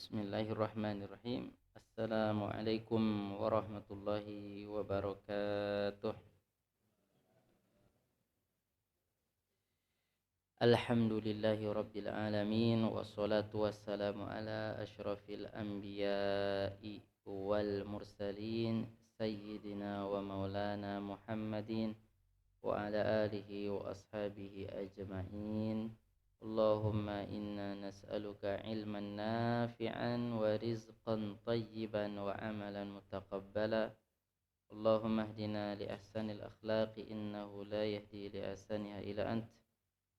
Bismillahirrahmanirrahim. Assalamualaikum warahmatullahi wabarakatuh. Alhamdulillahi rabbil alamin. Wassalatu wassalamu ala ashrafil anbiya'i wal mursalin Sayyidina wa maulana Muhammadin wa ala alihi wa ashabihi ajma'in. Allahumma inna nas'aluka ilman nafi'an wa rizqan tayyiban wa amalan mutaqabbala. Allahumma hdina li ahsanil akhlaqi innahu la yahdi li ahsaniha ila ant.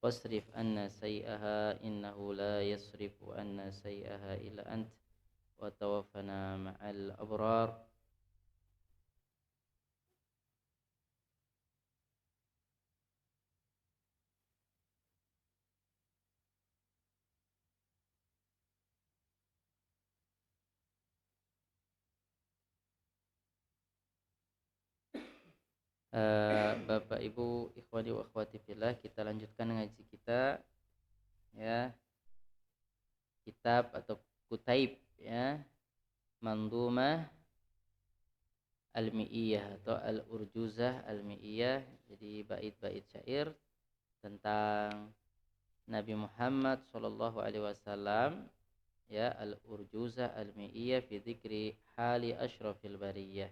Wasrif anna sayyaha innahu la yasrifu anna sayyaha ila ant. Wa tawaffana ma'al abrar. Bapak Ibu ikhwani wa akhwati fillah, kita lanjutkan ngaji kita ya, kitab atau kutaib ya, Mandhumah Al-Mi'iyah atau Al-Urjuzah Al-Mi'iyah. Jadi bait-bait syair tentang Nabi Muhammad sallallahu alaihi wasallam ya, Al-Urjuzah Al-Mi'iyah fi dzikri hali asyrafil bariyah.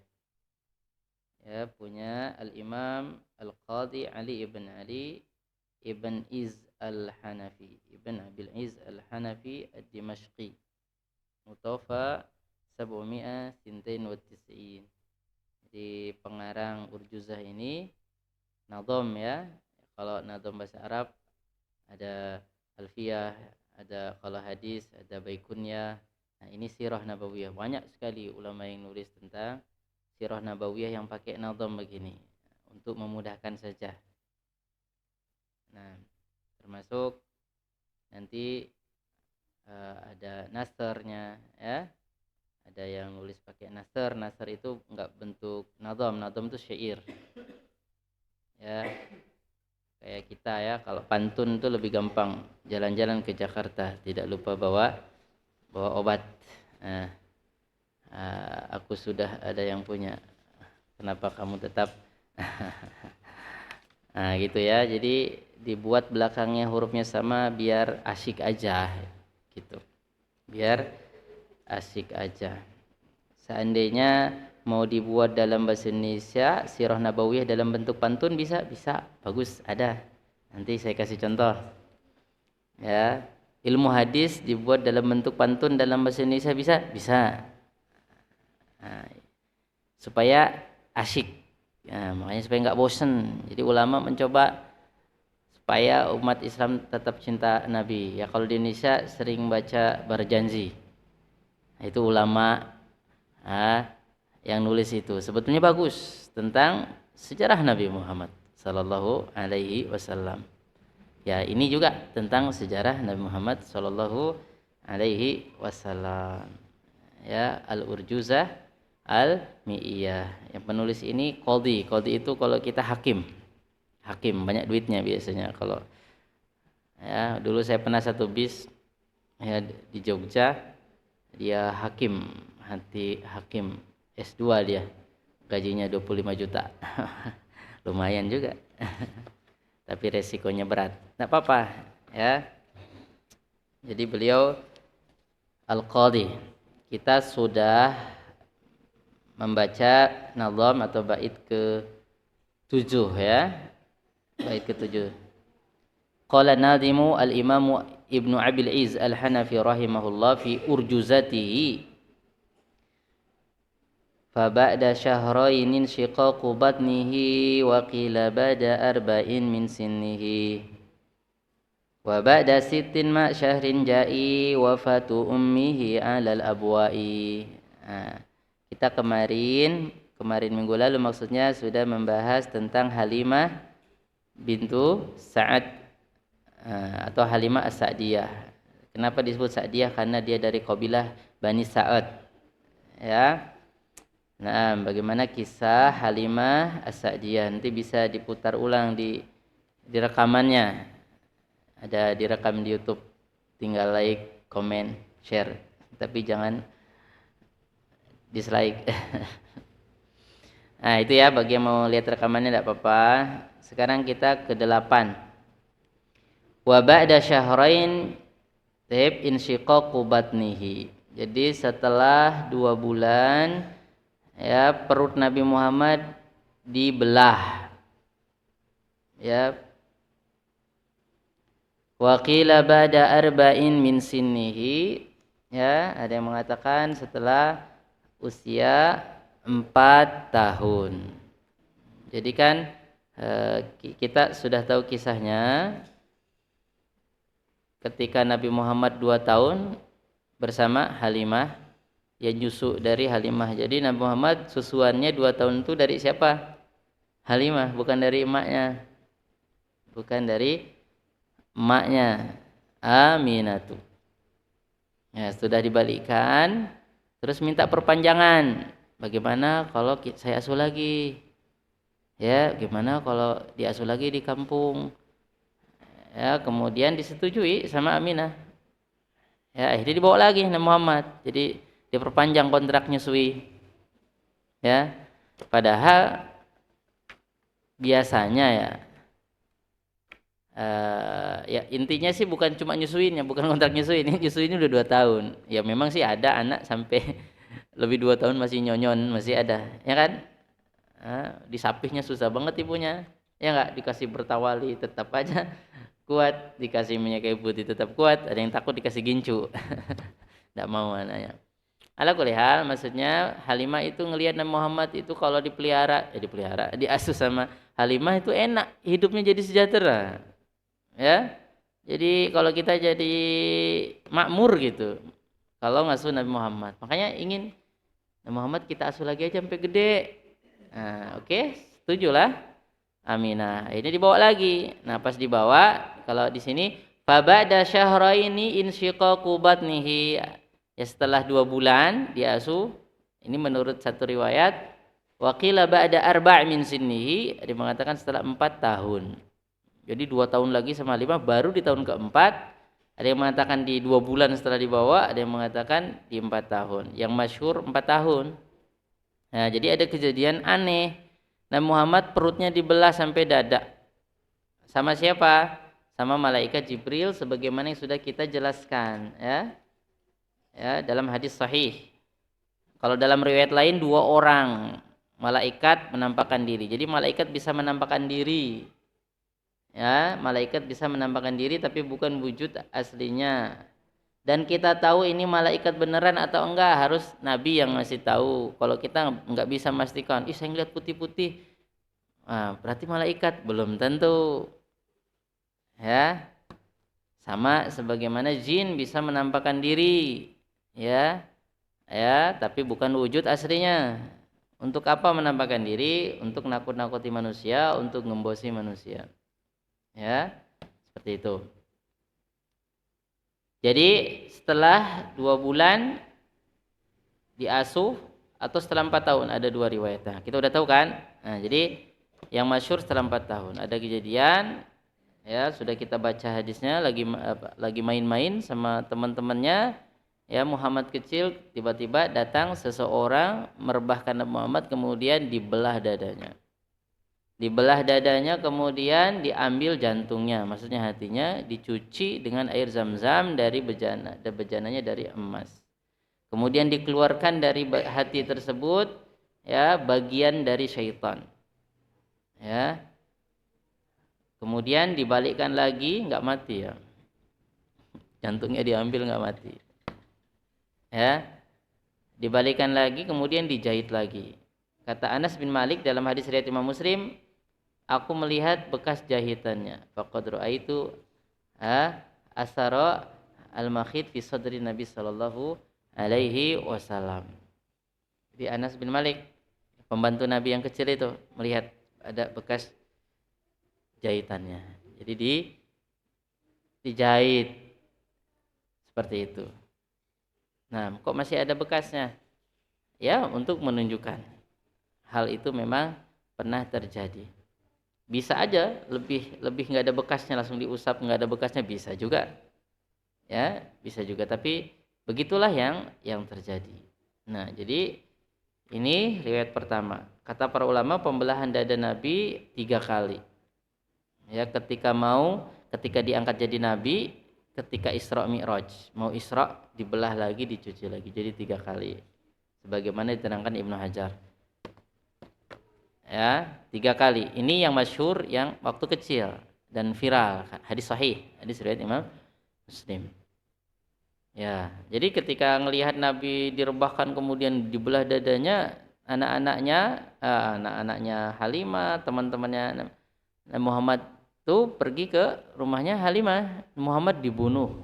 Ya, punya Al-Imam Al-Qadhi Ali ibn Ali ibn Iz Al-Hanafi, ibn Abil Iz Al-Hanafi Ad-Dimashqi, Mutawafa 792. Jadi pengarang Urjuzah ini nadham ya. Kalau nadham bahasa Arab ada Alfiyah, ada kalau hadis ada Baikunyah. Nah, ini Sirah Nabawiyah. Banyak sekali ulama yang nulis tentang Sirah Nabawiyah yang pakai nadham begini untuk memudahkan saja. Nah, termasuk nanti ada nasrnya ya. Ada yang nulis pakai nasr. Nasr itu enggak bentuk nadham. Nadham itu syair. Ya. Kayak kita ya, kalau pantun itu lebih gampang. Jalan-jalan ke Jakarta, tidak lupa bawa obat. Nah, aku sudah ada yang punya. Kenapa kamu tetap? Nah, gitu ya. Jadi dibuat belakangnya hurufnya sama biar asyik aja gitu. Biar asyik aja. Seandainya mau dibuat dalam bahasa Indonesia Sirah Nabawiyah dalam bentuk pantun bisa, bagus, ada. Nanti saya kasih contoh. Ya, ilmu hadis dibuat dalam bentuk pantun dalam bahasa Indonesia bisa. Nah, supaya asyik. Ya, makanya supaya nggak bosen. Jadi ulama mencoba supaya umat Islam tetap cinta Nabi. Ya, kalau di Indonesia sering baca Barjanzi. Itu ulama yang nulis itu sebetulnya bagus tentang sejarah Nabi Muhammad sallallahu alaihi wasallam. Ya, ini juga tentang sejarah Nabi Muhammad sallallahu alaihi wasallam. Ya, Al-Urjuzah Al-Mi'iyah. Yang penulis ini qadhi. Qadhi itu kalau kita hakim banyak duitnya biasanya. Kalau ya, dulu saya pernah satu bis ya di Jogja. Dia hakim S2 dia. Gajinya 25 juta. Lumayan juga. Tapi resikonya berat. Enggak apa-apa ya. Jadi beliau Al-Qadhi. Kita sudah membaca nazam atau bait ke-7 ya. Bait ke-7. Qala nadhimu al-Imam Ibnu Abil Iz Al-Hanafi rahimahullah fi urjuzatihi fa ba'da syahrainin shiqaqu batnihi wa qila ba'da arba'in min sinnihi wa ba'da sittin ma syahrin ja'i wafatu ummihi 'alal abwa'i. Kita kemarin minggu lalu maksudnya sudah membahas tentang Halimah bintu Sa'ad atau Halimah As-Sa'diyah. Kenapa disebut Sa'diyah? Karena dia dari kabilah Bani Sa'ad. Ya. Nah, bagaimana kisah Halimah As-Sa'diyah? Nanti bisa diputar ulang di rekamannya. Ada direkam di YouTube. Tinggal like, comment, share. Tapi jangan dislike. Nah itu ya, bagi yang mau lihat rekamannya tidak apa-apa. Sekarang kita ke 8. Wa ba'da syahrain taib insyiqaqu batnihi. Jadi setelah 2 bulan ya perut Nabi Muhammad dibelah. Ya. Wa qila ba'da arba'in min sinnihi. Ya, ada yang mengatakan setelah usia 4 tahun. Jadi kan kita sudah tahu kisahnya ketika Nabi Muhammad 2 tahun bersama Halimah, ya nyusu dari Halimah. Jadi Nabi Muhammad susuannya 2 tahun itu dari siapa? Halimah, bukan dari emaknya. Bukan dari emaknya, Aminatu. Ya, sudah dibalikkan, terus minta perpanjangan. Bagaimana kalau saya asuh lagi? Ya, gimana kalau diasuh lagi di kampung? Ya, kemudian disetujui sama Aminah. Ya, akhirnya dibawa lagi Nabi Muhammad. Jadi diperpanjang kontrak nyusui. Ya. Padahal biasanya ya intinya sih bukan cuma nyusuinnya, bukan kontrak nyusuin. Ini nyusuinnya udah 2 tahun. Ya memang sih ada anak sampai lebih 2 tahun masih nyonyon, masih ada. Ya kan? Disapihnya susah banget ibunya. Ya enggak, dikasih bertawali tetap aja kuat, dikasih minyak kayu putih tetap kuat, ada yang takut dikasih gincu. Enggak mau anaknya. Ala kulli hal, maksudnya Halimah itu ngelihat Nabi Muhammad itu kalau diasuh sama Halimah itu enak, hidupnya jadi sejahtera. Ya. Jadi kalau kita jadi makmur gitu. Kalau ngasuh Nabi Muhammad. Makanya ingin Nabi Muhammad kita asuh lagi aja sampai gede. Nah, oke, setujulah. Aminah. Ini dibawa lagi. Nah, pas dibawa, kalau di sini faba'da syahraini insyiqaqu batnihi. Ya setelah 2 bulan diasuh. Ini menurut satu riwayat, wa qila ba'da arba' min sinnihi, dia mengatakan setelah 4 tahun. Jadi 2 tahun lagi sama 5 baru di tahun keempat. Ada yang mengatakan di 2 bulan setelah dibawa, ada yang mengatakan di 4 tahun. Yang masyhur 4 tahun. Nah, jadi ada kejadian aneh. Nabi Muhammad perutnya dibelah sampai dada. Sama siapa? Sama malaikat Jibril sebagaimana yang sudah kita jelaskan, ya. Ya, dalam hadis sahih. Kalau dalam riwayat lain 2 orang malaikat menampakkan diri. Jadi malaikat bisa menampakkan diri. Ya, malaikat bisa menampakkan diri tapi bukan wujud aslinya. Dan kita tahu ini malaikat beneran atau enggak harus Nabi yang ngasih tahu. Kalau kita enggak bisa memastikan, saya ngeliat putih-putih. Nah, berarti malaikat belum tentu. Ya. Sama sebagaimana jin bisa menampakkan diri. Ya. Ya, tapi bukan wujud aslinya. Untuk apa menampakkan diri? Untuk nakut-nakuti manusia, untuk ngembosi manusia. Ya, seperti itu. Jadi setelah 2 bulan diasuh atau setelah 4 tahun, ada 2 riwayat. Nah, kita udah tahu kan? Nah, jadi yang masyhur setelah 4 tahun. Ada kejadian, ya sudah kita baca hadisnya, lagi main-main sama teman-temannya. Ya, Muhammad kecil, tiba-tiba datang seseorang merebahkan Nabi Muhammad, kemudian dibelah dadanya. Dibelah dadanya, kemudian diambil jantungnya, maksudnya hatinya, dicuci dengan air zam-zam dari bejana, dan bejananya dari emas. Kemudian dikeluarkan dari hati tersebut ya bagian dari syaitan. Ya. Kemudian dibalikkan lagi, enggak mati ya. Jantungnya diambil enggak mati. Ya. Dibalikkan lagi, kemudian dijahit lagi. Kata Anas bin Malik dalam hadis riwayat Imam Muslim, aku melihat bekas jahitannya. Faqad ra'aitu asara al-makhit fi sadri Nabi sallallahu alaihi wasallam. Jadi Anas bin Malik, pembantu Nabi yang kecil itu, melihat ada bekas jahitannya. Jadi dijahit seperti itu. Nah, kok masih ada bekasnya? Ya, untuk menunjukkan hal itu memang pernah terjadi. Bisa aja lebih nggak ada bekasnya langsung diusap, nggak ada bekasnya, bisa juga. Ya, bisa juga, tapi Begitulah yang terjadi. Nah, jadi ini riwayat pertama. Kata para ulama, pembelahan dada Nabi 3 kali. Ya, ketika diangkat jadi nabi, ketika Isra Mi'raj, mau Isra dibelah lagi, dicuci lagi, jadi 3 kali. Sebagaimana diterangkan Ibnu Hajar. Ya, 3 kali. Ini yang masyhur, yang waktu kecil dan viral, hadis sahih, hadis riwayat Imam Muslim. Ya, jadi ketika melihat Nabi direbahkan kemudian dibelah dadanya, anak-anaknya Halimah, teman-temannya Nabi Muhammad tuh pergi ke rumahnya Halimah. Muhammad dibunuh.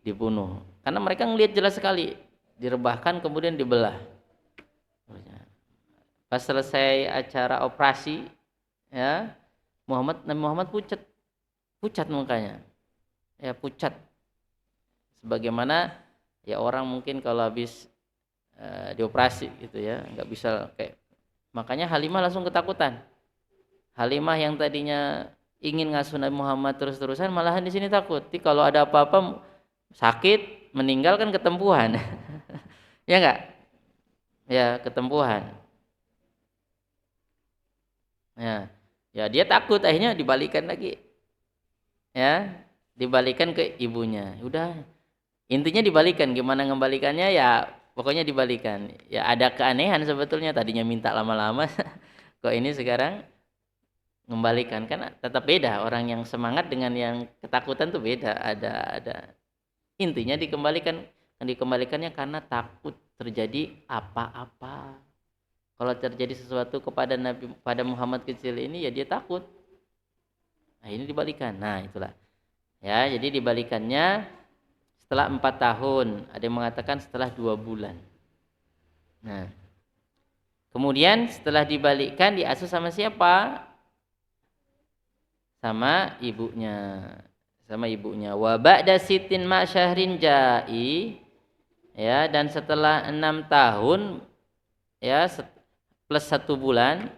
Dibunuh. Karena mereka ngelihat jelas sekali direbahkan kemudian dibelah. Pas selesai acara operasi, ya, Nabi Muhammad pucat mukanya. Ya, pucat. Sebagaimana ya orang mungkin kalau habis dioperasi gitu ya, nggak bisa kayak, makanya Halimah langsung ketakutan. Halimah yang tadinya ingin ngasuh Nabi Muhammad terus-terusan, malahan di sini takut. Jadi kalau ada apa-apa sakit, meninggal kan ketempuhan. Ya enggak? Ya, ketempuhan. Ya. Ya, dia takut, akhirnya dibalikan lagi. Ya, dibalikan ke ibunya. Udah, intinya dibalikan. Gimana ngembalikannya ya, pokoknya dibalikan. Ya, ada keanehan sebetulnya, tadinya minta lama-lama kok ini sekarang mengembalikan. Kan tetap beda, orang yang semangat dengan yang ketakutan tuh beda. Ada intinya dikembalikannya karena takut terjadi apa-apa. Kalau terjadi sesuatu kepada pada Muhammad kecil ini, ya dia takut. Nah, ini dibalikan. Nah, itulah. Ya, jadi dibalikannya setelah 4 tahun. Ada yang mengatakan setelah 2 bulan. Nah, kemudian setelah dibalikkan, diasuh sama siapa? Sama ibunya. Wa ba'da sitin ma syahrin ja'i, ya, dan setelah 6 tahun, ya, plus 1 bulan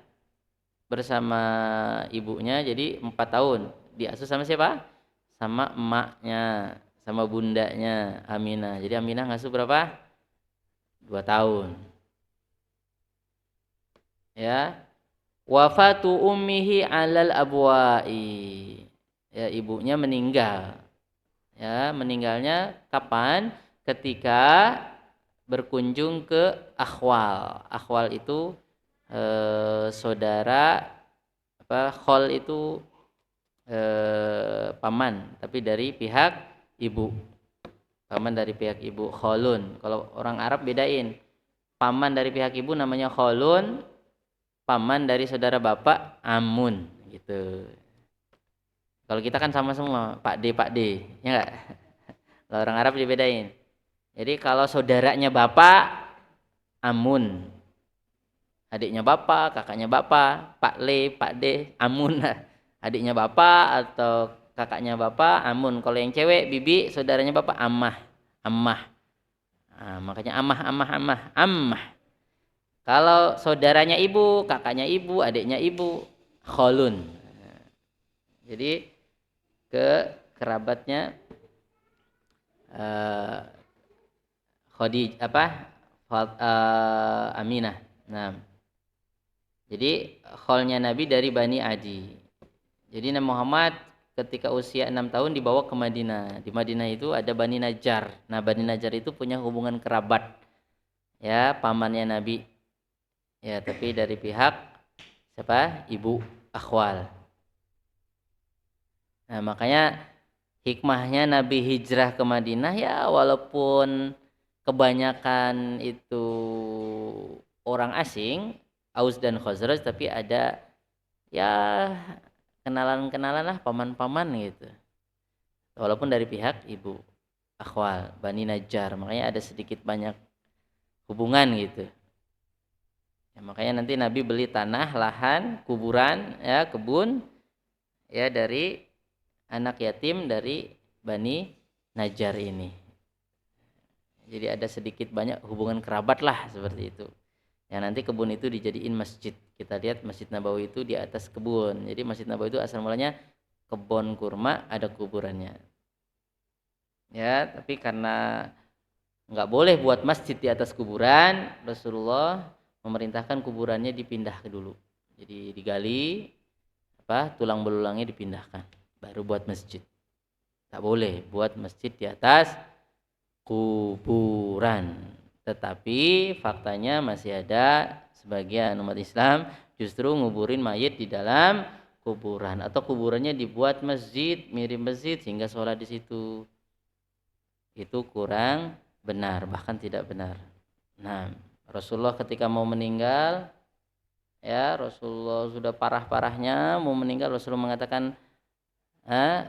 bersama ibunya, jadi 4 tahun. Diasuh sama siapa? Sama emaknya, sama bundanya Aminah. Jadi Aminah ngasuh berapa? 2 tahun. Ya. Wafatu ummihi 'alal abwa'i. Ya, ibunya meninggal. Ya, meninggalnya kapan? Ketika berkunjung ke akhwal. Akhwal itu saudara, khol itu paman, tapi dari pihak ibu. Paman dari pihak ibu, kholun. Kalau orang Arab bedain. Paman dari pihak ibu namanya kholun, paman dari saudara bapak amun, gitu. Kalau kita kan sama semua, Pak D, ya enggak? Kalau orang Arab dibedain. Jadi kalau saudaranya bapak, amun. Adiknya bapak, kakaknya bapak, Pak Le, Pak D, amun. Adiknya bapak atau kakaknya bapak, amun. Kalau yang cewek, bibi, saudaranya bapak, ammah. Nah, makanya ammah. Kalau saudaranya ibu, kakaknya ibu, adiknya ibu, kholun. Jadi ke kerabatnya Aminah. Nah, jadi kholnya Nabi dari Bani Adi. Jadi Nabi Muhammad ketika usia 6 tahun dibawa ke Madinah. Di Madinah itu ada Bani Najjar. Nah, Bani Najjar itu punya hubungan kerabat. Ya, pamannya Nabi. Ya, tapi dari pihak siapa? Ibu akhwal. Nah, makanya hikmahnya Nabi hijrah ke Madinah, ya walaupun kebanyakan itu orang asing, Aus dan Khazraj, tapi ada ya kenalan-kenalan lah, paman-paman gitu. Walaupun dari pihak ibu akhwal, Bani Najjar, makanya ada sedikit banyak hubungan gitu. Ya, makanya nanti Nabi beli tanah, lahan, kuburan, ya, kebun, ya, dari anak yatim dari Bani Najjar ini. Jadi ada sedikit banyak hubungan kerabat lah seperti itu. Ya, nanti kebun itu dijadiin masjid. Kita lihat Masjid Nabawi itu di atas kebun. Jadi Masjid Nabawi itu asal mulanya kebun kurma, ada kuburannya. Ya, tapi karena nggak boleh buat masjid di atas kuburan, Rasulullah memerintahkan kuburannya dipindah ke dulu. Jadi digali, tulang belulangnya dipindahkan, baru buat masjid. Tak boleh buat masjid di atas kuburan. Tetapi faktanya masih ada sebagian umat Islam justru nguburin mayit di dalam kuburan, atau kuburannya dibuat masjid, mirip masjid sehingga sholat di situ. Itu kurang benar, bahkan tidak benar. Nah, Rasulullah ketika mau meninggal, ya Rasulullah sudah parah-parahnya mau meninggal, Rasulullah mengatakan,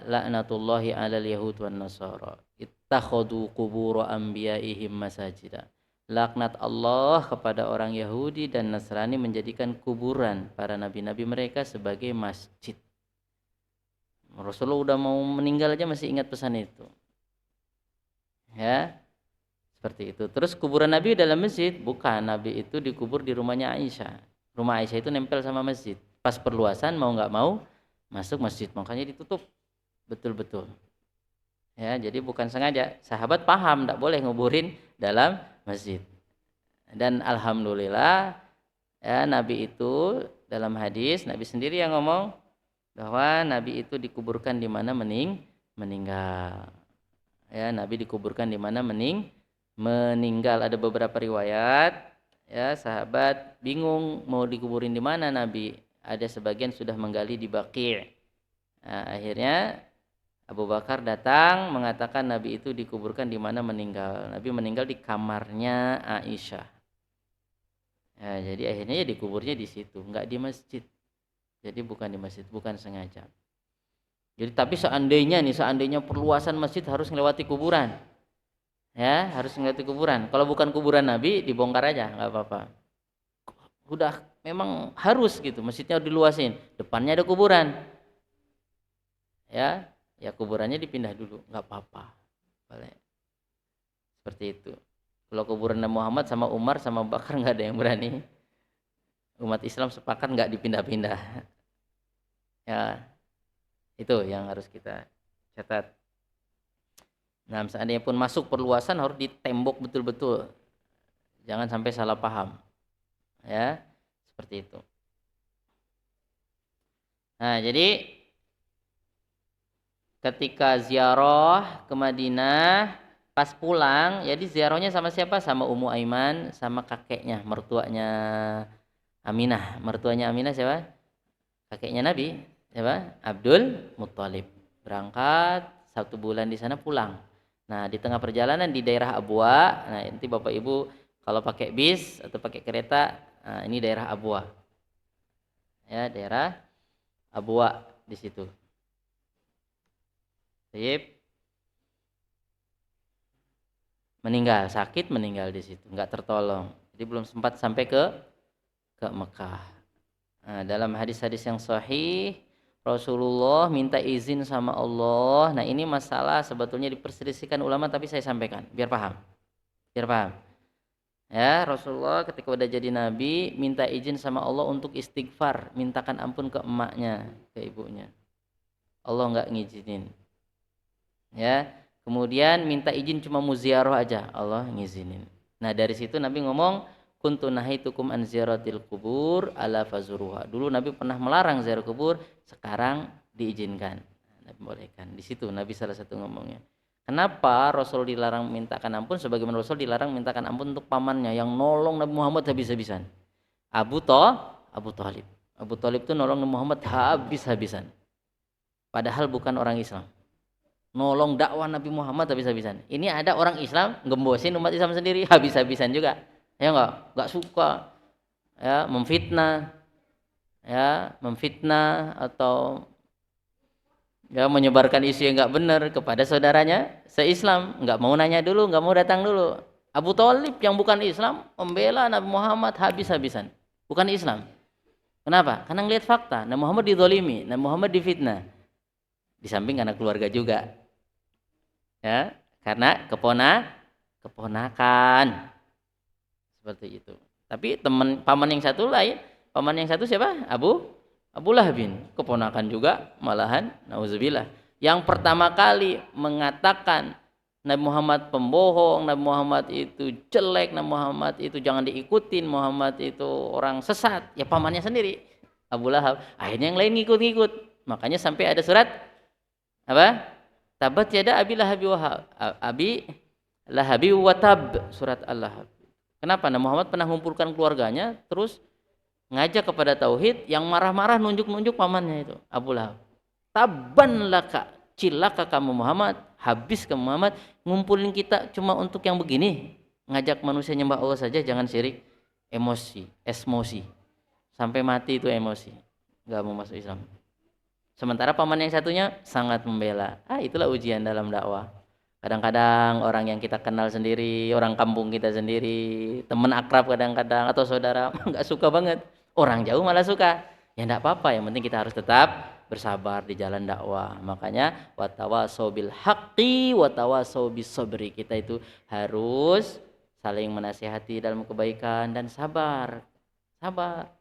laknatullahi 'alal yahud wan nasara ittakhadhu qubur anbiya'ihim masajida. Laknat Allah kepada orang Yahudi dan Nasrani menjadikan kuburan para nabi-nabi mereka sebagai masjid. Rasulullah udah mau meninggal aja masih ingat pesan itu. Ya, seperti itu. Terus kuburan Nabi dalam masjid? Bukan, Nabi itu dikubur di rumahnya Aisyah. Rumah Aisyah itu nempel sama masjid. Pas perluasan mau nggak mau masuk masjid, makanya ditutup betul-betul. Ya, jadi bukan sengaja. Sahabat paham tidak boleh nguburin dalam masjid. Dan alhamdulillah ya, Nabi itu dalam hadis Nabi sendiri yang ngomong bahwa Nabi itu dikuburkan di mana meninggal. Ya, Nabi dikuburkan di mana meninggal. Ada beberapa riwayat ya, sahabat bingung mau dikuburin di mana Nabi. Ada sebagian sudah menggali di Baqi'. Nah, akhirnya Abu Bakar datang mengatakan Nabi itu dikuburkan di mana meninggal. Nabi meninggal di kamarnya Aisyah. Ya, jadi akhirnya ya dikuburnya di situ, enggak di masjid. Jadi bukan di masjid, bukan sengaja. Jadi tapi seandainya perluasan masjid harus melewati kuburan. Ya, harus melewati kuburan. Kalau bukan kuburan Nabi dibongkar aja, enggak apa-apa. Udah memang harus gitu, masjidnya diluasin. Depannya ada kuburan. Ya kuburannya dipindah dulu, nggak apa-apa, boleh. Seperti itu. Kalau kuburan Nabi Muhammad sama Umar sama Abu Bakar nggak ada yang berani. Umat Islam sepakat nggak dipindah-pindah. Ya, itu yang harus kita catat. Nah, seandainya pun masuk perluasan harus ditembok betul-betul. Jangan sampai salah paham. Ya, seperti itu. Nah, jadi ketika ziarah ke Madinah, pas pulang, jadi ziarahnya sama siapa? Sama Ummu Aiman, sama kakeknya, mertuanya Aminah. Mertuanya Aminah siapa? Kakeknya Nabi, siapa? Abdul Muttalib. Berangkat 1 bulan di sana, pulang. Nah, di tengah perjalanan di daerah Abwa, nah nanti Bapak Ibu kalau pakai bis atau pakai kereta, nah ini daerah Abwa. Ya, daerah Abwa di situ. Meninggal, sakit meninggal di situ, nggak tertolong. Jadi belum sempat sampai ke Mekah. Nah, dalam hadis-hadis yang sahih, Rasulullah minta izin sama Allah. Nah, ini masalah sebetulnya diperselisihkan ulama, tapi saya sampaikan biar paham. Ya, Rasulullah ketika udah jadi nabi minta izin sama Allah untuk istighfar, mintakan ampun ke emaknya, ke ibunya. Allah nggak ngizinin. Ya, kemudian minta izin cuma mau ziarah aja, Allah ngizinin. Nah, dari situ Nabi ngomong, kuntu nahaitukum an ziyaratil kubur ala fazuruha. Dulu Nabi pernah melarang ziarah kubur, sekarang diizinkan. Nabi bolehkan. Di situ Nabi salah satu ngomongnya. Kenapa Rasul dilarang mintakan ampun? Sebagaimana Rasul dilarang mintakan ampun untuk pamannya yang nolong Nabi Muhammad habis-habisan. Abu Thalib. Abu Thalib itu nolong Nabi Muhammad habis-habisan. Padahal bukan orang Islam. Nolong dakwah Nabi Muhammad habis-habisan. Ini ada orang Islam gembosin umat Islam sendiri habis-habisan juga. Ya enggak suka. Ya, memfitnah atau ya menyebarkan isu yang enggak benar kepada saudaranya se-Islam, enggak mau nanya dulu, enggak mau datang dulu. Abu Thalib yang bukan Islam membela Nabi Muhammad habis-habisan. Bukan Islam. Kenapa? Karena ngelihat fakta, Nabi Muhammad dizalimi, Nabi Muhammad difitnah. Di samping anak keluarga juga. Ya, karena keponakan seperti itu. Tapi paman yang satu lain, paman yang satu siapa? Abu Lahab, keponakan juga malahan, nauzubillah. Yang pertama kali mengatakan Nabi Muhammad pembohong, Nabi Muhammad itu jelek, Nabi Muhammad itu jangan diikutin, Muhammad itu orang sesat. Ya pamannya sendiri, Abu Lahab. Akhirnya yang lain ngikut-ngikut. Makanya sampai ada surat apa? Tabat yada abi lahabi wahab. Abi lahabi watab, surat Al-Lahab. Kenapa? Nabi Muhammad pernah mengumpulkan keluarganya, terus ngajak kepada tauhid, yang marah-marah nunjuk-nunjuk pamannya itu, Abu Lahab. Taban laka, cilaka kamu Muhammad, habis kamu Muhammad, ngumpulin kita cuma untuk yang begini, ngajak manusia nyembah Allah saja, jangan syirik. Emosi, sampai mati itu emosi, nggak mau masuk Islam. Sementara paman yang satunya sangat membela. Itulah ujian dalam dakwah. Kadang-kadang orang yang kita kenal sendiri, orang kampung kita sendiri, teman akrab kadang-kadang, atau saudara, nggak suka banget. Orang jauh malah suka. Ya enggak apa-apa, yang penting kita harus tetap bersabar di jalan dakwah. Makanya watawasau bil haqqi watawasau bis sabri. Kita itu harus saling menasihati dalam kebaikan dan sabar. Sabar.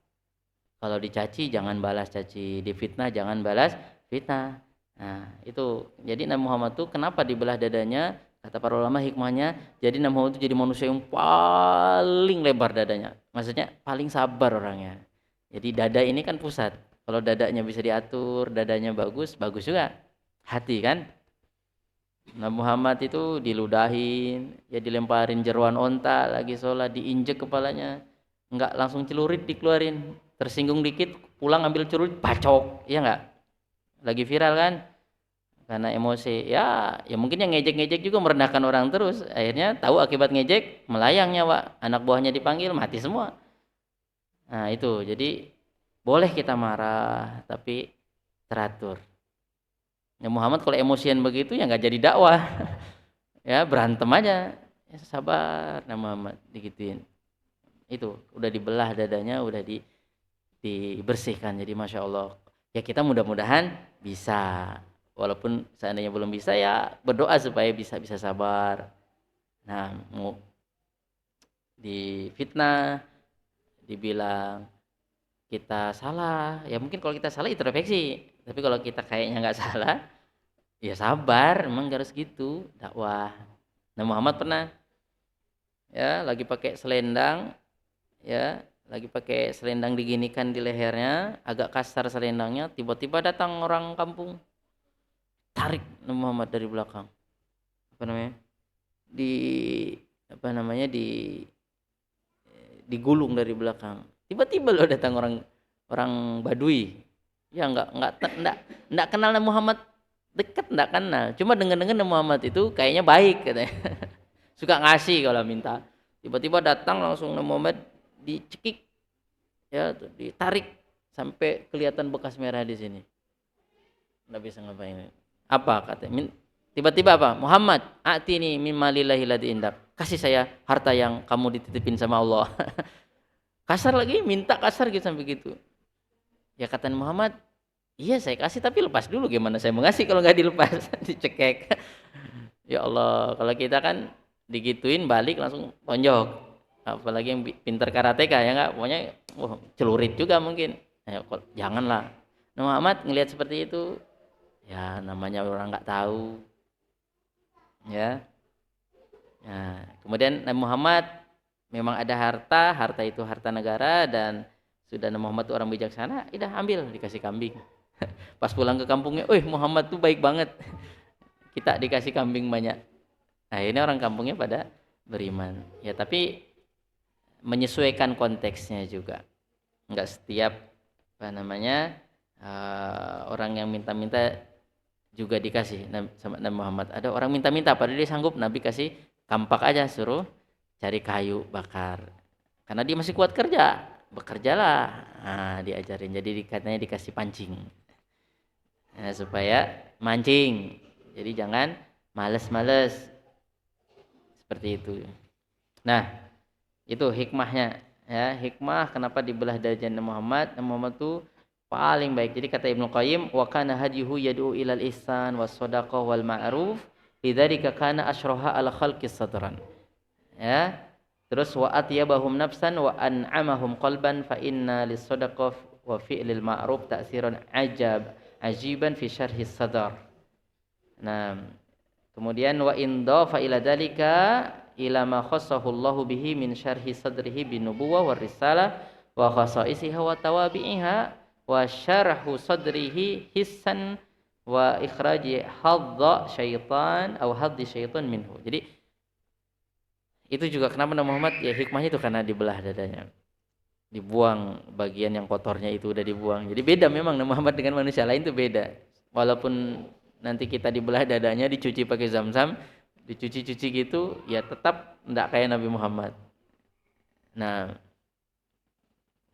Kalau dicaci jangan balas caci, difitnah jangan balas fitnah. Nah, itu. Jadi Nabi Muhammad itu kenapa dibelah dadanya? Kata para ulama hikmahnya, jadi Nabi Muhammad itu jadi manusia yang paling lebar dadanya. Maksudnya paling sabar orangnya. Jadi dada ini kan pusat. Kalau dadanya bisa diatur, dadanya bagus, bagus juga. Hati kan? Nabi Muhammad itu diludahin, ya dilemparin jeruan onta, lagi sholat diinjek kepalanya. Enggak langsung celurit dikeluarin. Tersinggung dikit, pulang ambil celurit, bacok. Iya enggak? Lagi viral kan? Karena emosi. Ya mungkin yang ngejek-ngejek juga merendahkan orang terus. Akhirnya tahu akibat ngejek, melayang nyawa. Anak buahnya dipanggil, mati semua. Nah itu, jadi boleh kita marah, tapi teratur. Ya Muhammad kalau emosian begitu ya nggak jadi dakwah. Ya berantem aja. Ya, sabar, nah Muhammad digituin. Itu udah dibelah dadanya, udah dibersihkan. Jadi masya Allah. Ya kita mudah-mudahan bisa. Walaupun seandainya belum bisa ya berdoa supaya bisa sabar. Nah mau difitnah, dibilang kita salah, ya mungkin kalau kita salah introspeksi. Tapi kalau kita kayaknya nggak salah, ya sabar, emang harus gitu dakwah. Nah Muhammad pernah ya lagi pakai selendang, ya lagi pakai selendang diginikan di lehernya, agak kasar selendangnya, tiba-tiba datang orang kampung, tarik Nabi Muhammad dari belakang, digulung dari belakang. Tiba-tiba loh datang orang Badui, ya nggak kenal Nabi Muhammad dekat, nggak kenal, cuma dengar Nabi Muhammad itu kayaknya baik katanya, suka ngasih kalau minta. Tiba-tiba datang langsung Nabi Muhammad dicekik, ya ditarik sampai kelihatan bekas merah di sini. Nggak bisa ngapain. Apa katanya? Tiba-tiba apa? Muhammad, atini min malillahi ladzi indak. Kasih saya harta yang kamu dititipin sama Allah. Kasar lagi, minta kasar gitu sampai gitu. Ya kata Muhammad, iya saya kasih tapi lepas dulu, gimana saya mau ngasih kalau nggak dilepas. Dicekek. Ya Allah, kalau kita kan digituin balik langsung tonjok. Apalagi yang pintar karateka ya nggak, pokoknya celurit juga mungkin. Ya, janganlah. Nah, Muhammad ngelihat seperti itu, ya namanya orang nggak tahu. Ya. Nah, kemudian Nabi Muhammad memang ada harta itu harta negara, dan sudah Nabi Muhammad itu orang bijaksana, udah ambil, dikasih kambing. Pas pulang ke kampungnya, Muhammad tuh baik banget. Kita dikasih kambing banyak. Akhirnya orang kampungnya pada beriman. Ya tapi menyesuaikan konteksnya juga. Enggak setiap orang yang minta-minta juga dikasih sama Nabi Muhammad. Ada orang minta-minta padahal dia sanggup, Nabi kasih kampak aja, suruh cari kayu bakar. Karena dia masih kuat kerja, bekerjalah. Nah, diajarin. Jadi katanya dikasih pancing. Nah, supaya mancing. Jadi jangan males-males. Seperti itu. Nah, itu hikmahnya. Ya, hikmah kenapa dibelah dada Nabi Muhammad. Nabi Muhammad itu paling baik. Jadi kata Ibnu Qayyim, wa kana hadihu yad'u ilal ihsan was shadaqah wal ma'ruf, lidzalika kana asyraha al khalqi sadran. Ya. Terus wa atyabahum nafsan wa an'amahum qalban fa inna lis shadaqah wa fi'lil ma'ruf ta'siran ajiban fi syarhi sadar. Nah, Kemudian wa in dhafa ila dzalika ila ma khassahu Allahu bihi min syarhi sadrihi bin nubuwah war risalah wa khasaisiha wa tawabi'iha wa syarhu sadrihi hissan wa ikhraji hadza syaitan atau hadzi syaitan minhu. Jadi itu juga kenapa Nabi Muhammad ya hikmahnya itu karena dibelah dadanya. Dibuang bagian yang kotornya itu udah dibuang. Jadi beda memang Nabi Muhammad dengan manusia lain itu beda. Walaupun nanti kita dibelah dadanya dicuci pakai zam-zam, dicuci-cuci gitu, ya tetap enggak kayak Nabi Muhammad. Nah,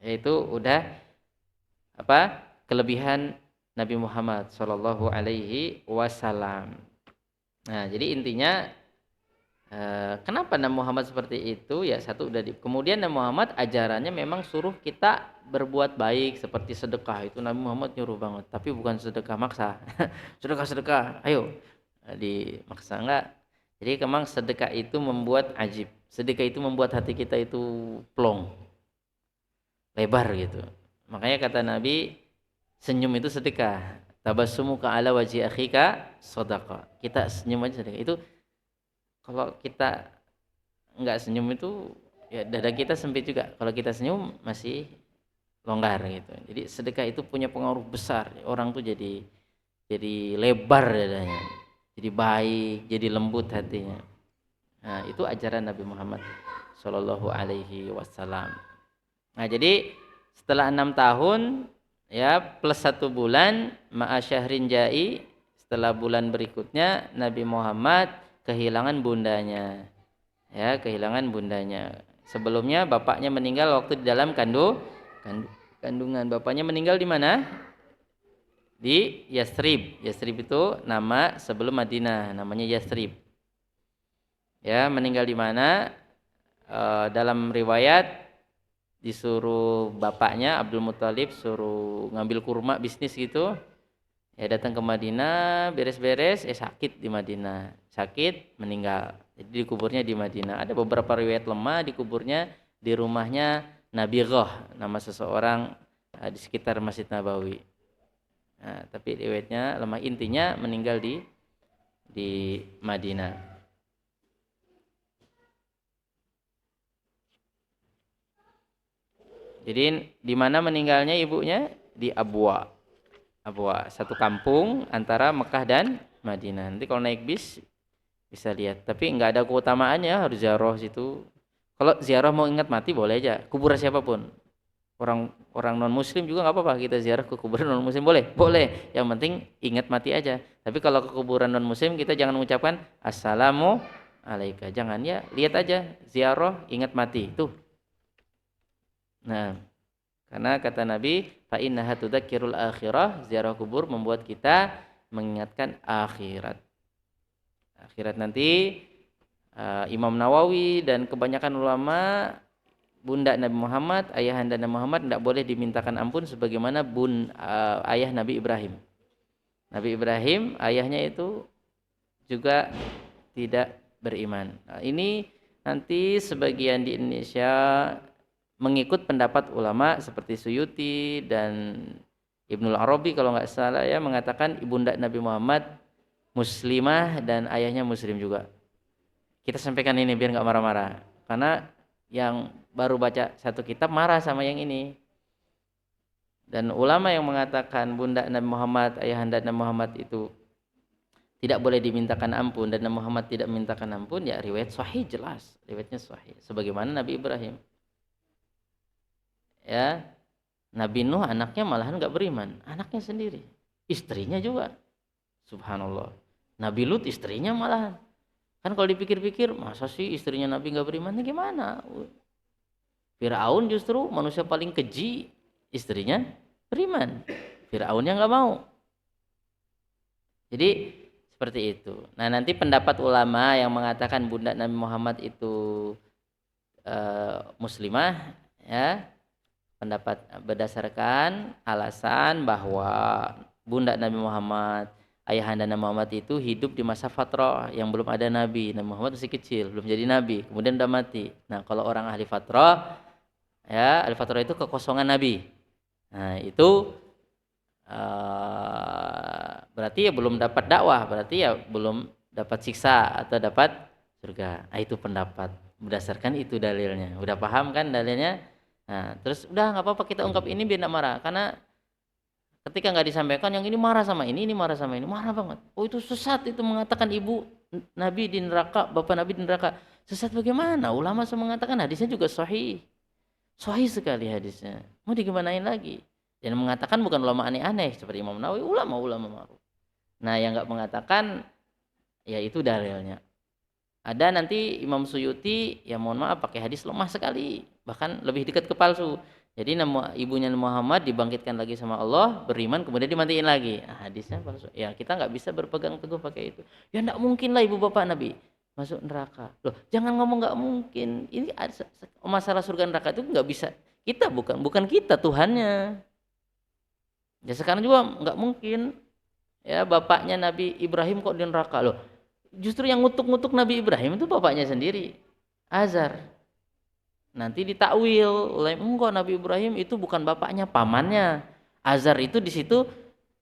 itu udah apa? Kelebihan Nabi Muhammad sallallahu alaihi wasallam. Nah, jadi intinya kenapa Nabi Muhammad seperti itu? Ya satu udah kemudian Nabi Muhammad ajarannya memang suruh kita berbuat baik seperti sedekah itu Nabi Muhammad nyuruh banget, tapi bukan sedekah maksa. Sedekah, ayo dimaksa enggak. Jadi memang sedekah itu membuat ajib. Sedekah itu membuat hati kita itu plong, lebar gitu. Makanya kata Nabi, senyum itu sedekah. Tabassumuka ala wajhi akhika shadaqah. Kita senyum aja sedekah. Itu kalau kita nggak senyum itu ya dada kita sempit juga. Kalau kita senyum masih longgar gitu. Jadi sedekah itu punya pengaruh besar. Orang tuh jadi lebar dadanya. Jadi baik, jadi lembut hatinya. Nah, itu ajaran Nabi Muhammad Shallallahu alaihi wasallam. Nah, jadi setelah 6 tahun ya plus 1 bulan ma'asyahrin jai, setelah bulan berikutnya Nabi Muhammad kehilangan bundanya. Ya, kehilangan bundanya. Sebelumnya bapaknya meninggal waktu di dalam kandungan. Bapaknya meninggal di mana? Di Yathrib. Yathrib itu nama sebelum Madinah, namanya Yathrib. Ya, meninggal di mana? Dalam riwayat disuruh bapaknya Abdul Muthalib suruh ngambil kurma bisnis gitu. Ya datang ke Madinah, beres-beres, sakit di Madinah. Sakit, meninggal. Jadi dikuburnya di Madinah. Ada beberapa riwayat lemah dikuburnya di rumahnya Nabirah, nama seseorang di sekitar Masjid Nabawi. Nah, tapi riwayatnya lemah, intinya meninggal di Madinah. Jadi di mana meninggalnya ibunya? Di Abwa, satu kampung antara Mekah dan Madinah. Nanti kalau naik bis bisa lihat. Tapi nggak ada keutamaannya, harus ziarah situ. Kalau ziarah mau ingat mati boleh aja, kuburan siapapun. Orang non Muslim juga nggak apa-apa kita ziarah ke kuburan non Muslim, boleh. Yang penting ingat mati aja. Tapi kalau ke kuburan non Muslim kita jangan mengucapkan assalamu alaika, jangan, ya lihat aja, ziarah ingat mati tuh. Nah, karena kata Nabi, fa innaha tudzakirul akhirah, ziarah kubur membuat kita mengingatkan akhirat. Akhirat nanti Imam Nawawi dan kebanyakan ulama, bunda Nabi Muhammad, ayahanda Nabi Muhammad tidak boleh dimintakan ampun sebagaimana ayah Nabi Ibrahim. Nabi Ibrahim ayahnya itu juga tidak beriman. Nah, ini nanti sebagian di Indonesia mengikut pendapat ulama seperti Suyuti dan Ibnul Arabi kalau nggak salah ya, mengatakan ibunda Nabi Muhammad muslimah dan ayahnya muslim juga. Kita sampaikan ini biar nggak marah-marah, karena yang baru baca satu kitab marah sama yang ini. Dan ulama yang mengatakan bunda Nabi Muhammad, ayahanda Nabi Muhammad itu tidak boleh dimintakan ampun dan Nabi Muhammad tidak memintakan ampun, ya riwayat sahih, jelas riwayatnya sahih sebagaimana Nabi Ibrahim. Ya, Nabi Nuh anaknya malahan nggak beriman, anaknya sendiri, istrinya juga, subhanallah. Nabi Lut istrinya malahan, kan kalau dipikir-pikir masa sih istrinya Nabi nggak beriman, gimana? Firaun justru manusia paling keji, istrinya beriman, Firaunnya nggak mau. Jadi seperti itu. Nah, nanti pendapat ulama yang mengatakan bunda Nabi Muhammad itu muslimah, ya, pendapat berdasarkan alasan bahwa bunda Nabi Muhammad, ayahanda Nabi Muhammad itu hidup di masa fatrah yang belum ada Nabi. Nabi Muhammad masih kecil, belum jadi Nabi, kemudian udah mati. Nah, kalau orang ahli fatrah, ya, ahli fatrah itu kekosongan Nabi. Nah, itu berarti ya belum dapat dakwah, berarti ya belum dapat siksa atau dapat surga. Itu pendapat. Berdasarkan itu dalilnya. Udah paham kan dalilnya? Nah, terus udah nggak apa-apa kita ungkap ini biar nggak marah. Karena ketika nggak disampaikan yang ini marah sama ini marah sama ini, marah banget. Oh itu sesat, itu mengatakan ibu Nabi di neraka, bapak Nabi di neraka. Sesat bagaimana? Ulama semua mengatakan hadisnya juga sahih. Sahih sekali hadisnya. Mau digimanain lagi? Dan mengatakan bukan ulama aneh-aneh seperti Imam Nawawi, ulama-ulama ma'ruf. Nah, yang nggak mengatakan ya itu dalilnya. Ada nanti Imam Suyuti, ya mohon maaf pakai hadis lemah sekali, bahkan lebih dekat ke palsu. Jadi nama ibunya Muhammad dibangkitkan lagi sama Allah, beriman kemudian dimatiin lagi. Hadisnya palsu. Ya kita nggak bisa berpegang teguh pakai itu. Ya nggak mungkin lah ibu bapak Nabi masuk neraka. Loh, jangan ngomong nggak mungkin. Ini masalah surga neraka itu nggak bisa. Kita bukan kita Tuhannya. Ya sekarang juga nggak mungkin. Ya bapaknya Nabi Ibrahim kok di neraka loh. Justru yang ngutuk-ngutuk Nabi Ibrahim itu bapaknya sendiri, Azar. Nanti ditakwil oleh enggak, Nabi Ibrahim itu bukan bapaknya, pamannya. Azar itu di situ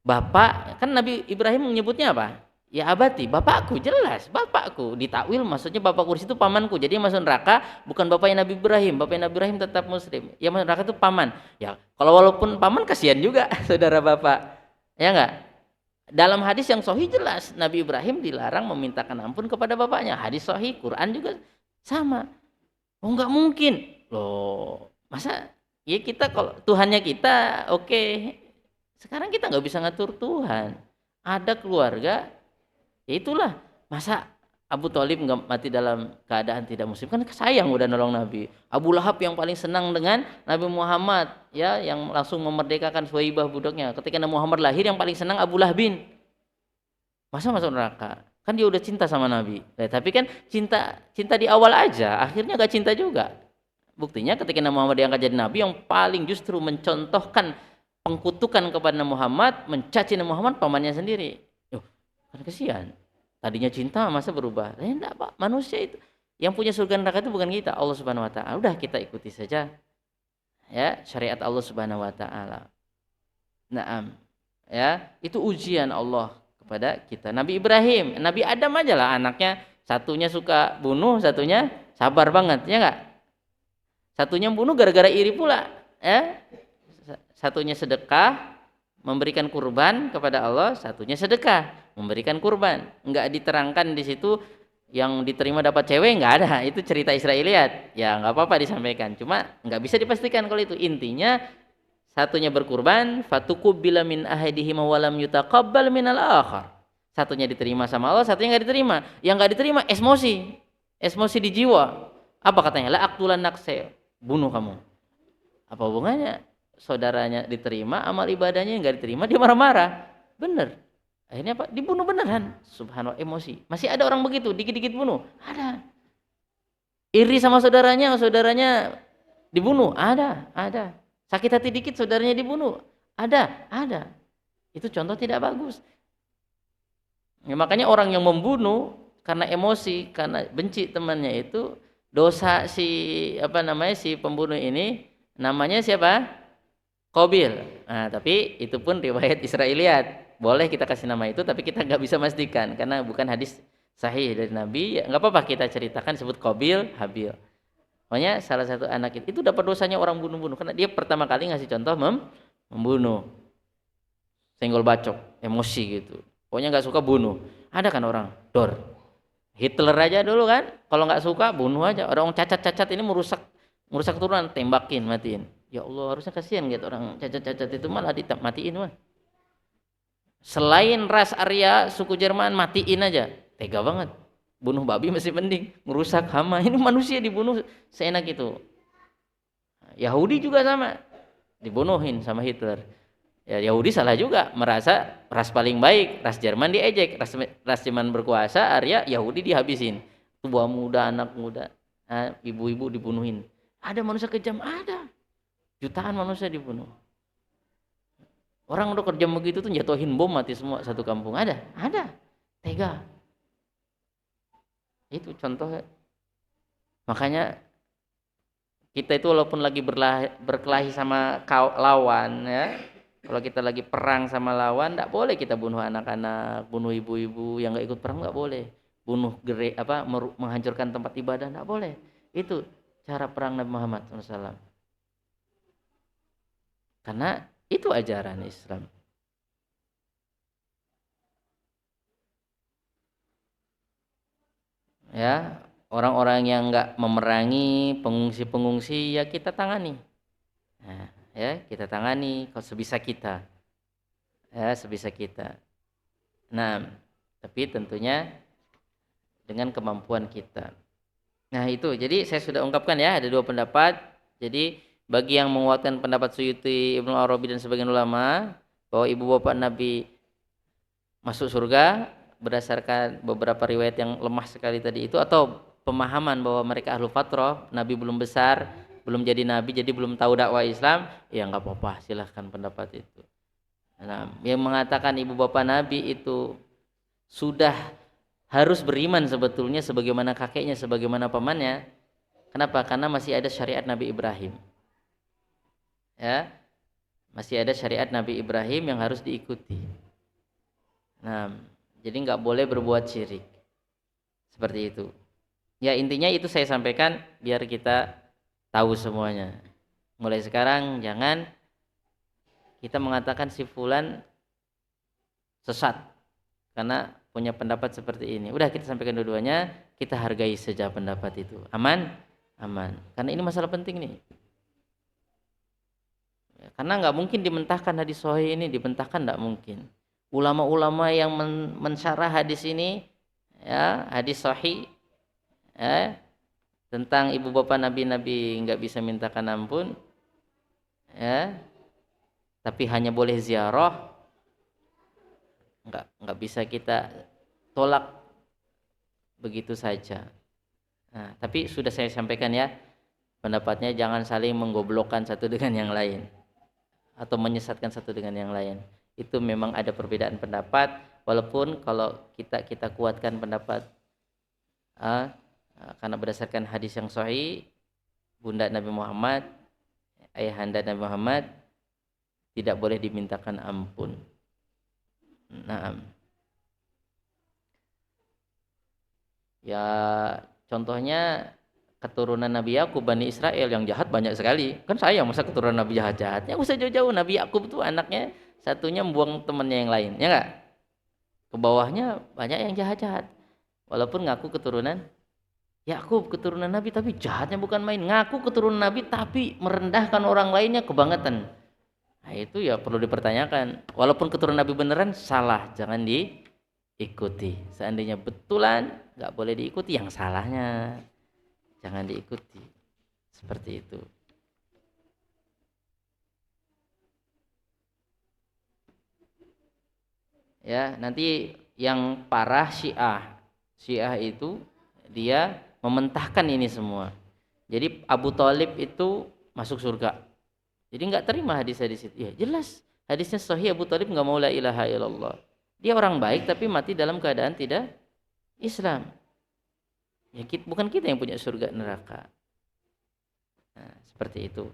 bapak, kan Nabi Ibrahim menyebutnya apa? Ya abati, bapakku, jelas bapakku. Ditakwil maksudnya bapakku di situ pamanku. Jadi masuk neraka bukan bapaknya Nabi Ibrahim. Bapaknya Nabi Ibrahim tetap muslim. Ya masuk neraka itu paman. Ya kalau walaupun paman kasihan juga saudara bapak. Ya enggak? Dalam hadis yang sahih jelas Nabi Ibrahim dilarang memintakan ampun kepada bapaknya. Hadis sahih, Quran juga sama. Oh nggak mungkin loh, masa ya kita kalau Tuhannya kita oke. Sekarang kita nggak bisa ngatur Tuhan. Ada keluarga, ya itulah. Masa Abu Thalib nggak mati dalam keadaan tidak muslim, kan sayang udah nolong Nabi. Abu Lahab yang paling senang dengan Nabi Muhammad, ya yang langsung memerdekakan Suwaibah budaknya. Ketika Nabi Muhammad lahir yang paling senang Abu Lahabin. Masa masuk neraka? Kan dia udah cinta sama Nabi. Tapi kan cinta di awal aja, akhirnya gak cinta juga. Buktinya ketika Nabi Muhammad diangkat jadi Nabi, yang paling justru mencontohkan pengkutukan kepada Nabi Muhammad, mencaci Nabi Muhammad pamannya sendiri. Kan kesian. Tadinya cinta masa berubah. Enggak Pak, manusia itu. Yang punya surga neraka itu bukan kita, Allah Subhanahu wa taala. Udah kita ikuti saja. Ya, syariat Allah Subhanahu wa taala. Naam. Ya, itu ujian Allah kepada kita. Nabi Ibrahim, Nabi Adam aja lah anaknya, satunya suka bunuh, satunya sabar banget, ya enggak? Satunya bunuh gara-gara iri pula, ya. Satunya sedekah, memberikan kurban kepada Allah, satunya sedekah, memberikan kurban. Enggak diterangkan di situ yang diterima dapat cewek, enggak ada. Itu cerita Israiliyat. Ya enggak apa-apa disampaikan, cuma enggak bisa dipastikan kalau itu. Intinya satunya berkurban, fatuqubila min ahadihim wa lam yutaqabbal minal akhar. Satunya diterima sama Allah, satunya enggak diterima. Yang enggak diterima emosi. Emosi di jiwa. Apa katanya? La aqtulan naqsa. Bunuh kamu. Apa hubungannya? Saudaranya diterima, amal ibadahnya enggak diterima, dia marah-marah. Bener. Akhirnya apa? Dibunuh beneran. Subhanallah, emosi. Masih ada orang begitu, dikit-dikit bunuh. Ada. Iri sama saudaranya dibunuh. Ada. Sakit hati dikit saudaranya dibunuh. Ada. Itu contoh tidak bagus. Ya, makanya orang yang membunuh karena emosi, karena benci temannya itu dosa si pembunuh ini namanya siapa? Qabil. Nah, tapi itu pun riwayat Israiliyat. Boleh kita kasih nama itu, tapi kita nggak bisa memastikan karena bukan hadis sahih dari Nabi. Ya, nggak apa-apa kita ceritakan sebut Qabil, Habil. Pokoknya salah satu anak itu dapat dosanya orang bunuh-bunuh karena dia pertama kali ngasih contoh membunuh, senggol bacok, emosi gitu. Pokoknya nggak suka bunuh. Ada kan orang dor. Hitler aja dulu kan, kalau nggak suka bunuh aja. Orang cacat-cacat ini merusak keturunan, tembakin, matiin. Ya Allah, harusnya kasihan gitu orang cacat-cacat itu malah matiin mah. Selain ras Arya, suku Jerman matiin aja, tega banget. Bunuh babi masih mending, merusak hama. Ini manusia dibunuh seenak itu. Yahudi juga sama, dibunuhin sama Hitler. Ya, Yahudi salah juga, merasa ras paling baik, ras Jerman diejek, ras Jerman berkuasa, Arya Yahudi dihabisin. Tua muda, anak muda, ibu-ibu dibunuhin. Ada manusia kejam, ada. Jutaan manusia dibunuh. Orang udah kerja begitu tuh jatuhin bom mati semua satu kampung. Ada. Tega. Itu contoh. Makanya kita itu walaupun lagi berkelahi sama lawan ya, kalau kita lagi perang sama lawan, enggak boleh kita bunuh anak-anak, bunuh ibu-ibu yang enggak ikut perang, enggak boleh. bunuh menghancurkan tempat ibadah, enggak boleh. Itu cara perang Nabi Muhammad SAW. Karena itu ajaran Islam. Ya, orang-orang yang enggak memerangi, pengungsi-pengungsi, ya kita tangani. Nah, ya kita tangani kalau sebisa kita. Ya, sebisa kita. Nah, tapi tentunya dengan kemampuan kita. Nah, itu. Jadi saya sudah ungkapkan ya, ada dua pendapat. Jadi bagi yang menguatkan pendapat Suyuti, Ibnu Arabi dan sebagian ulama bahwa ibu bapak Nabi masuk surga berdasarkan beberapa riwayat yang lemah sekali tadi itu, atau pemahaman bahwa mereka ahlu fatrah, Nabi belum besar, belum jadi nabi, jadi belum tahu dakwah Islam, ya nggak apa-apa, silahkan pendapat itu. Nah, yang mengatakan ibu bapak Nabi itu sudah harus beriman sebetulnya sebagaimana kakeknya, sebagaimana pamannya. Kenapa? Karena masih ada syariat Nabi Ibrahim. Ya, masih ada syariat Nabi Ibrahim yang harus diikuti. Nah, jadi nggak boleh berbuat syirik. Seperti itu. Ya, intinya itu saya sampaikan biar kita tahu semuanya. Mulai sekarang jangan kita mengatakan si fulan sesat karena punya pendapat seperti ini. Udah kita sampaikan dua-duanya, kita hargai saja pendapat itu. Aman? Aman. Karena ini masalah penting nih. Karena nggak mungkin dimentahkan hadis sahih ini, dimentahkan nggak mungkin. Ulama-ulama yang mensyarah hadis ini, ya hadis sahih, ya, tentang ibu bapak nabi-nabi nggak bisa mintakan ampun, ya, tapi hanya boleh ziarah, nggak bisa kita tolak begitu saja. Nah, tapi sudah saya sampaikan ya, pendapatnya jangan saling menggoblokkan satu dengan yang lain atau menyesatkan satu dengan yang lain. Itu memang ada perbedaan pendapat, walaupun kalau kita kuatkan pendapat karena berdasarkan hadis yang sahih, bunda Nabi Muhammad, ayahanda Nabi Muhammad tidak boleh dimintakan ampun. Nah, ya contohnya keturunan Nabi Yakub, Bani Israel yang jahat banyak sekali. Kan sayang masa keturunan Nabi jahat-jahatnya, usah jauh-jauh. Nabi Yakub tuh anaknya satunya membuang temannya yang lain, ya enggak? Ke bawahnya banyak yang jahat-jahat. Walaupun ngaku keturunan Yakub, keturunan Nabi, tapi jahatnya bukan main. Ngaku keturunan Nabi tapi merendahkan orang lainnya kebangetan. Nah, itu ya perlu dipertanyakan. Walaupun keturunan Nabi beneran, salah, jangan diikuti. Seandainya betulan, nggak boleh diikuti, yang salahnya jangan diikuti. Seperti itu. Ya, nanti yang parah Syiah itu dia mementahkan ini semua. Jadi Abu Thalib itu masuk surga. Jadi nggak terima hadis-hadis itu. Ya jelas hadisnya sahih, Abu Thalib nggak mau la ilaha illallah. Dia orang baik tapi mati dalam keadaan tidak Islam. Ya bukan kita yang punya surga neraka. Nah, seperti itu.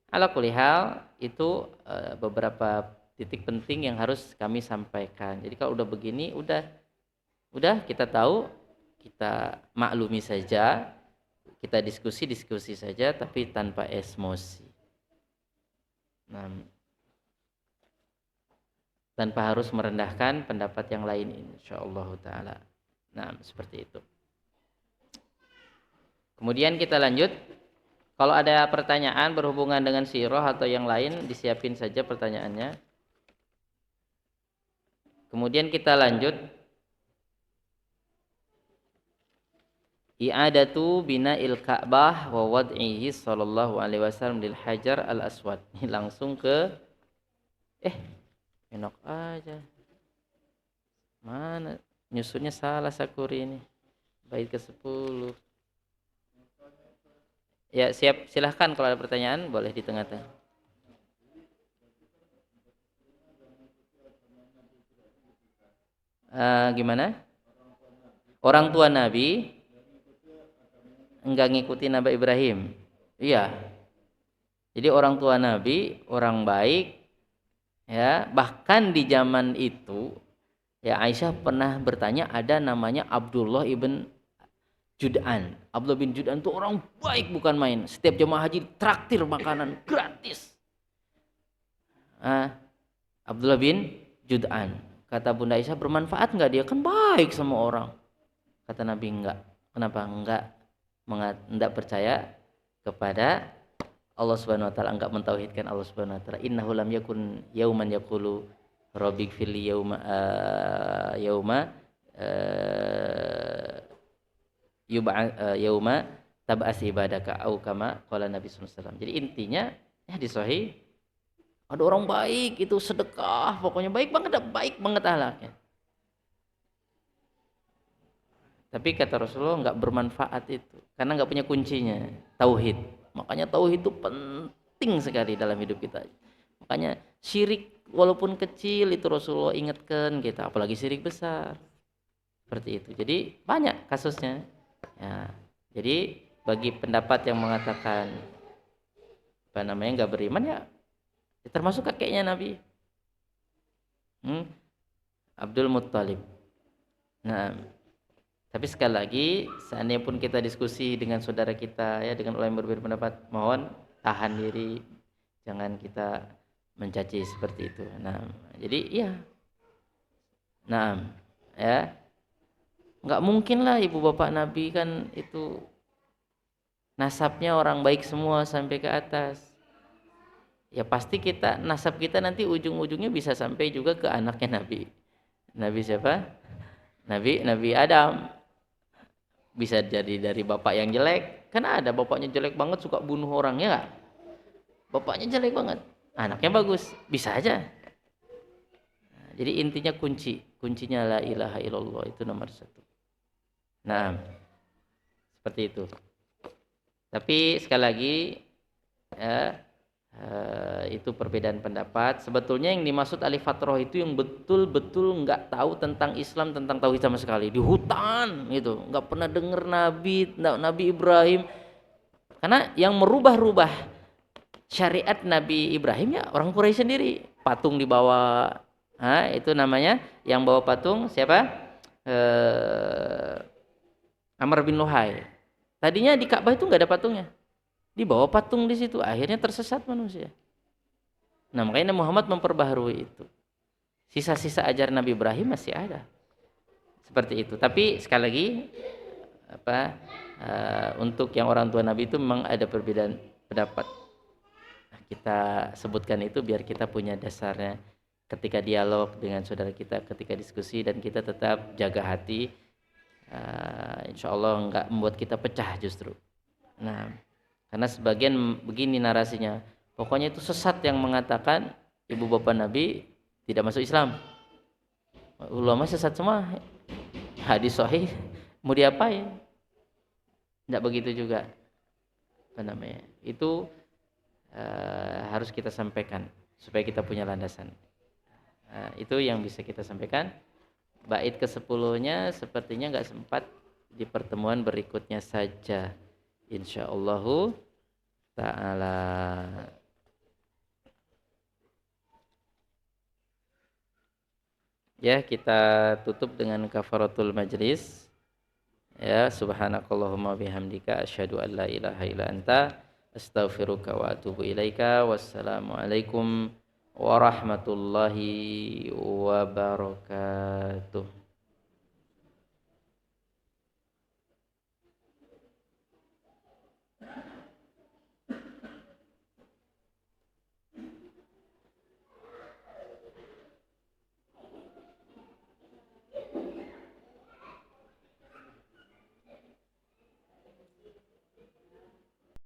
Ala kulli hal itu beberapa titik penting yang harus kami sampaikan. Jadi kalau udah begini udah kita tahu, kita maklumi saja, kita diskusi saja tapi tanpa emosi. Nah, tanpa harus merendahkan pendapat yang lain, insyaallah taala. Nah, seperti itu. Kemudian kita lanjut. Kalau ada pertanyaan berhubungan dengan sirah atau yang lain, disiapin saja pertanyaannya. Kemudian kita lanjut. I'adatu bina'il Ka'bah wa wad'ihi sallallahu alaihi wasallam lil Hajar al-Aswad. Ini langsung ke enak aja. Mana nyusunnya salah Sakuri ini. Bait ke-10. Ya, siap, silahkan kalau ada pertanyaan boleh di tengah-tengah. Gimana? Orang tua Nabi enggak ngikuti Nabi Ibrahim. Iya. Jadi orang tua Nabi orang baik, ya, bahkan di zaman itu Ya, Aisyah pernah bertanya, ada namanya Abdullah ibn Jud'an. Abdullah bin Jud'an itu orang baik bukan main. Setiap jemaah haji traktir makanan gratis. Abdullah bin Jud'an. Kata Bunda Aisyah, bermanfaat nggak dia? Kan baik sama orang. Kata Nabi, enggak. Kenapa? Enggak percaya kepada Allah Subhanahu wa taala, enggak mentauhidkan Allah Subhanahu wa taala. Innahu lam yakun yauman yaqulu rabbik fil yauma yauma tab'as ibadaka au kama qala Nabi sallallahu alaihi wasallam. Jadi intinya ya di sahih ada orang baik itu sedekah, pokoknya baik banget ahlaknya. Tapi kata Rasulullah nggak bermanfaat itu karena nggak punya kuncinya, tauhid. Makanya tauhid itu penting sekali dalam hidup kita. Makanya syirik walaupun kecil itu Rasulullah ingatkan kita, apalagi syirik besar. Seperti itu. Jadi banyak kasusnya. Ya. Jadi bagi pendapat yang mengatakan nggak beriman ya, termasuk kakeknya Nabi, Abdul Muttalib. Nah, tapi sekali lagi, seandainya pun kita diskusi dengan saudara kita ya, dengan orang yang berbeda pendapat, mohon tahan diri, jangan kita mencaci seperti itu. Nah, jadi iya, nah, ya, nggak mungkin lah ibu bapak Nabi kan itu nasabnya orang baik semua sampai ke atas. Ya pasti kita nasab kita nanti ujung-ujungnya bisa sampai juga ke anaknya Nabi. Nabi siapa? Nabi Adam. Bisa jadi dari bapak yang jelek, kan ada bapaknya jelek banget suka bunuh orang, ya gak? Bapaknya jelek banget, anaknya bagus, bisa aja. Nah, jadi intinya kuncinya la ilaha illallah itu nomor satu. Nah, seperti itu. Tapi sekali lagi ya, itu perbedaan pendapat. Sebetulnya yang dimaksud alif fatroh itu yang betul-betul nggak tahu tentang Islam, tentang tauhid sama sekali, di hutan gitu, nggak pernah dengar Nabi Ibrahim. Karena yang merubah-rubah syariat Nabi Ibrahim ya orang Quraisy sendiri. Patung dibawa, itu namanya yang bawa patung siapa? Amr bin Luhai. Tadinya di Ka'bah itu nggak ada patungnya, dibawa patung di situ, akhirnya tersesat manusia. Nah makanya Muhammad memperbaharui itu. Sisa-sisa ajaran Nabi Ibrahim masih ada seperti itu. Tapi sekali lagi untuk yang orang tua Nabi itu memang ada perbedaan pendapat. Nah, kita sebutkan itu biar kita punya dasarnya ketika dialog dengan saudara kita, ketika diskusi, dan kita tetap jaga hati. Insya Allah nggak membuat kita pecah justru. Nah, karena sebagian begini narasinya, pokoknya itu sesat yang mengatakan ibu bapak Nabi tidak masuk Islam. Ulama sesat semua. Hadis sahih mau diapain? Tidak begitu juga. Itu harus kita sampaikan supaya kita punya landasan. Itu yang bisa kita sampaikan. Bait ke-10-nya sepertinya nggak sempat di pertemuan berikutnya saja. Insyaallah ta'ala. Ya, kita tutup dengan kafaratul majlis. Ya, subhanakallahumma bihamdika asyhadu an la ilaha illa anta astaghfiruka wa atubu ilaika. Wassalamualaikum warahmatullahi wabarakatuh.